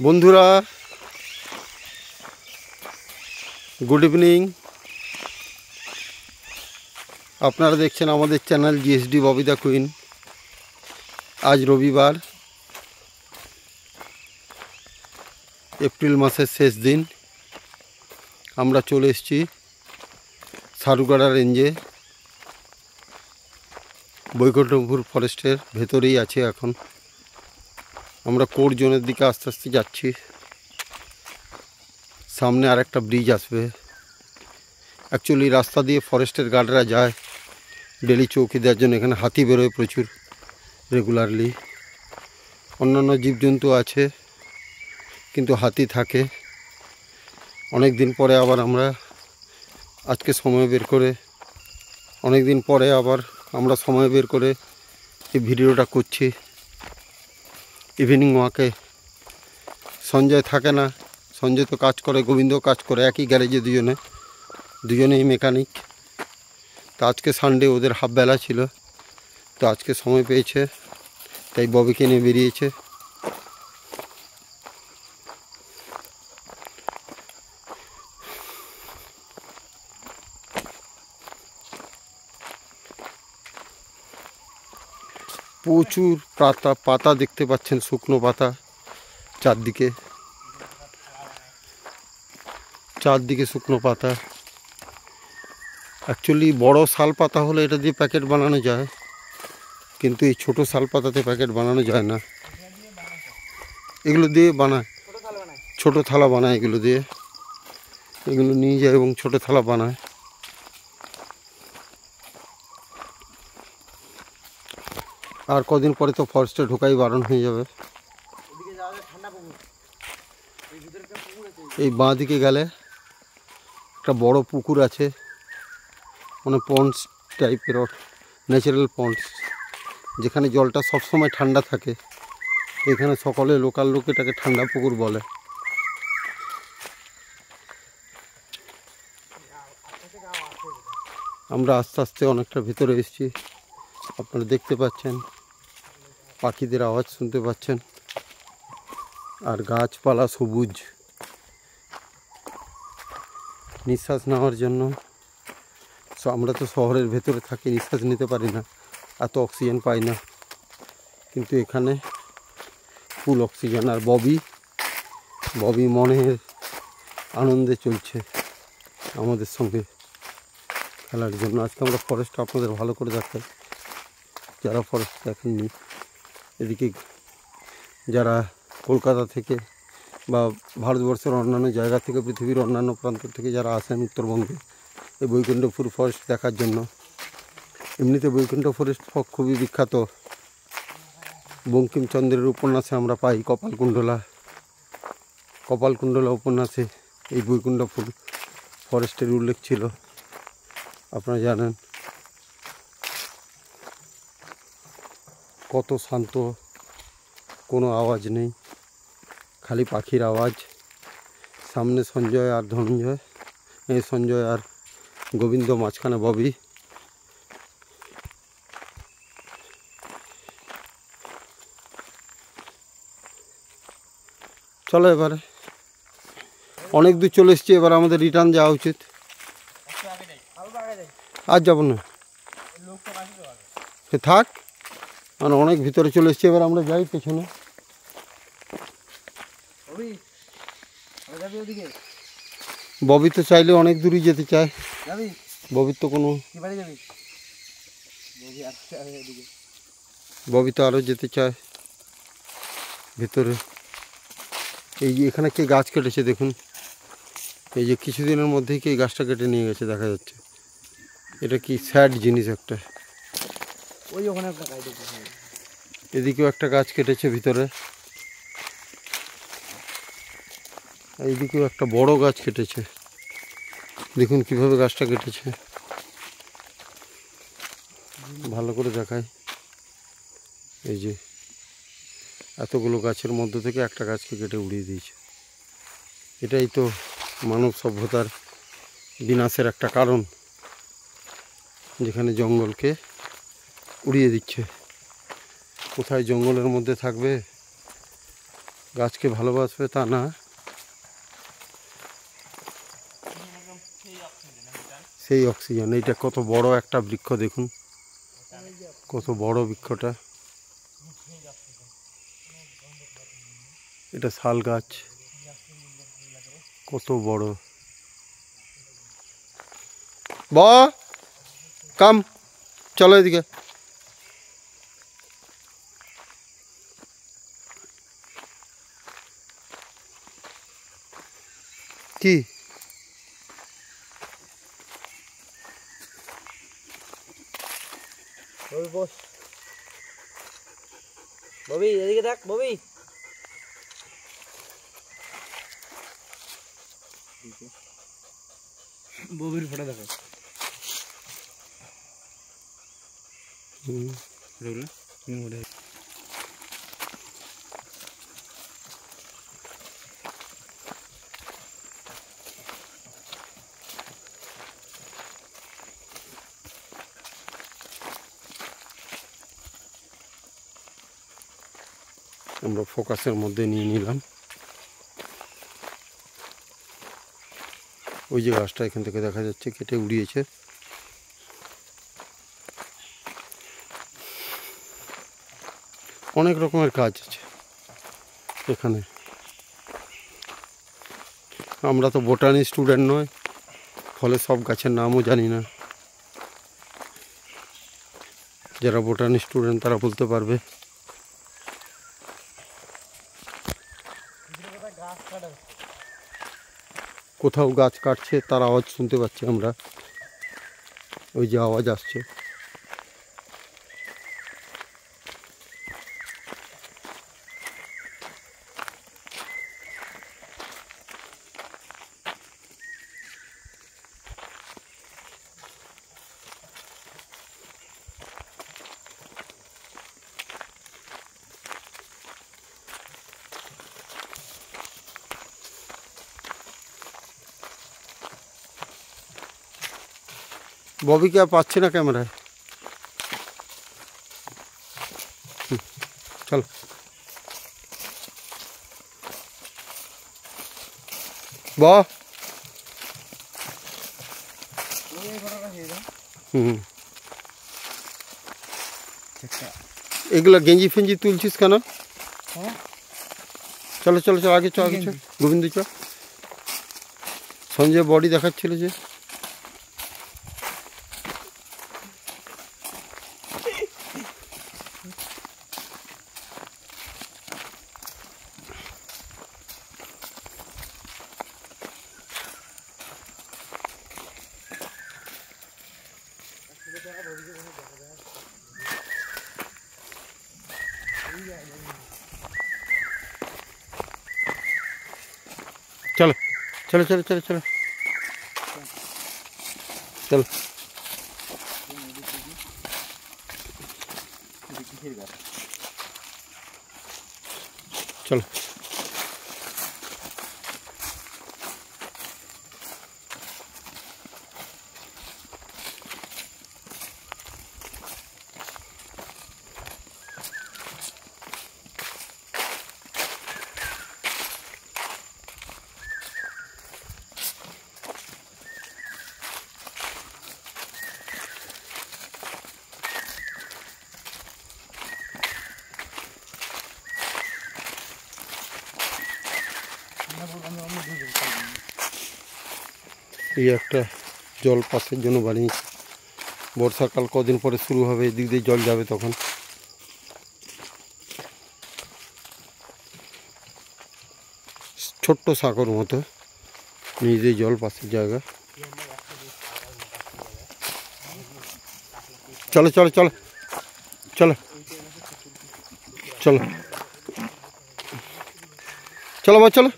বন্ধুরা good evening. আপনারা দেখছেন আমাদের চ্যানেল জিএসডি ববিতা কুইন। আজ রবিবার, এপ্রিল মাসের শেষ দিন। আমরা চলে এসেছি সারুগাড়া রেঞ্জে, বৈকুণ্ঠপুর ফরেস্টের ভেতরেই আছে এখন। আমরা কোর জোনের দিকে আস্তে আস্তে যাচ্ছি। সামনে আর একটা ব্রিজ আসবে। অ্যাকচুয়ালি রাস্তা দিয়ে ফরেস্টের গার্ডরা যায় ডেলি চৌকি দেওয়ার জন্য। এখানে হাতি বেরোয় প্রচুর রেগুলারলি। অন্যান্য জীবজন্তু আছে, কিন্তু হাতি থাকে। অনেক দিন পরে আবার আমরা আজকে সময় বের করে সময় বের করে এই ভিডিওটা করছি। ইভিনিং ওয়াকে সঞ্জয় থাকে না, সঞ্জয় তো কাজ করে, গোবিন্দও কাজ করে, একই গ্যারেজে দুজনেই মেকানিক। তো আজকে সানডে, ওদের হাফ বেলা ছিল, তো আজকে সময় পেয়েছে, তাই ববিকে নিয়ে বেরিয়েছে। প্রচুর পাতা দেখতে পাচ্ছেন, শুকনো পাতা চারদিকে শুকনো পাতা। অ্যাকচুয়ালি বড় শাল পাতা হলে এটা দিয়ে প্যাকেট বানানো যায়, কিন্তু এই ছোটো শাল পাতাতে প্যাকেট বানানো যায় না। এগুলো দিয়ে বানায়, ছোটো থালা বানায়, এগুলো নিয়ে যায় এবং ছোটো থালা বানায়। আর কদিন পরে তো ফরেস্টে ঢোকাই বারণ হয়ে যাবে। এই বাঁ দিকে গেলে একটা বড় পুকুর আছে, মানে পন্ডস টাইপের, ন্যাচারাল পন্ডস, যেখানে জলটা সবসময় ঠান্ডা থাকে। এখানে সকলে লোকাল লোক এটাকে ঠান্ডা পুকুর বলে। আমরা আস্তে আস্তে অনেকটা ভিতরে এসেছি। আপনারা দেখতে পাচ্ছেন, পাখিদের আওয়াজ শুনতে পাচ্ছেন, আর গাছপালা সবুজ। নিঃশ্বাস নেওয়ার জন্য, আমরা তো শহরের ভেতরে থাকি, নিঃশ্বাস নিতে পারি না, এত অক্সিজেন পাই না, কিন্তু এখানে ফুল অক্সিজেন। আর ববি মনের আনন্দে চলছে আমাদের সঙ্গে খেলার জন্য। আজকে আমরা ফরেস্ট আপনাদের ভালো করে দেখাই, যারা ফরেস্ট দেখেননি। এদিকে যারা কলকাতা থেকে বা ভারতবর্ষের অন্যান্য জায়গা থেকে, পৃথিবীর অন্যান্য প্রান্ত থেকে যারা আসেন উত্তরবঙ্গে এই বৈকুণ্ঠপুর ফরেস্ট দেখার জন্য। এমনিতে বৈকুণ্ঠ ফরেস্ট খুবই বিখ্যাত। বঙ্কিমচন্দ্রের উপন্যাসে আমরা পাই, কপালকুণ্ডলা উপন্যাসে এই বৈকুণ্ঠপুর ফরেস্টের উল্লেখ ছিল, আপনারা জানেন। কত শান্ত, কোনো আওয়াজ নেই, খালি পাখির আওয়াজ। সামনে সঞ্জয় আর গোবিন্দ, মাঝখানে ববি। চলো, এবারে অনেক দূর চলে এসেছি, এবার আমাদের রিটার্ন যাওয়া উচিত। আর যাবো না, সে থাক, মানে অনেক ভিতরে চলে এসেছি। এবার আমরা যাই পেছনে। ববি তো চাইলে অনেক দূরই যেতে চায়। ববির তো কোনো, ববি তো আরও যেতে চায় ভিতরে। এই যে এখানে কে গাছ কেটেছে দেখুন, এই যে কিছুদিনের মধ্যেই কে গাছটা কেটে নিয়ে গেছে, দেখা যাচ্ছে। এটা কি স্যাড জিনিস একটা। এদিকেও একটা গাছ কেটেছে ভিতরে, এইদিকেও একটা বড় গাছ কেটেছে। দেখুন কিভাবে গাছটা কেটেছে, ভালো করে দেখায়। এই যে এতগুলো গাছের মধ্য থেকে একটা গাছকে কেটে উড়িয়ে দিয়েছে। এটাই তো মানব সভ্যতার বিনাশের একটা কারণ, যেখানে জঙ্গলকে উড়িয়ে দিচ্ছে। কোথায় জঙ্গলের মধ্যে থাকবে গাছকে ভালোবাসবে তা না, সেই অক্সিজেন। এইটা কত বড় একটা বৃক্ষ দেখুন, কত বড় বৃক্ষটা। এটা শাল গাছ, কত বড়। কাম চলো এদিকে। কি বস ববি, এদিকে দেখ ববি। ববির ফটো দেখো। আমরা ফোকাসের মধ্যে নিয়ে নিলাম। ওই যে গাছটা এখান থেকে দেখা যাচ্ছে কেটে উড়িয়েছে। অনেক রকমের কাজ আছে এখানে। আমরা তো বোটানি স্টুডেন্ট নয়, ফলে সব গাছের নামও জানি না। যারা বোটানি স্টুডেন্ট তারা বলতে পারবে। কোথাও গাছ কাটছে, তার আওয়াজ শুনতে পাচ্ছি আমরা। ওই যে আওয়াজ আসছে। ববিকে আর পাচ্ছি না ক্যামেরায়। চল এগুলো গেঞ্জি ফেঞ্জি তুলছিস কেন? চলো চলো চলো, আগে চ আগে চ, গোবিন্দ চ। সঞ্জয় বডি দেখাচ্ছিল যে। चलो चलो चलो चलो चलो चलो चलो এই একটা জল পাসের জন্য বানিয়েছি। বর্ষাকাল কদিন পরে শুরু হবে, এদিক দিয়ে জল যাবে তখন। ছোট্ট সাগর মতো নিজে জল পাসের জায়গা। চলো চলো চলো চলো চলো চলো বা চলো।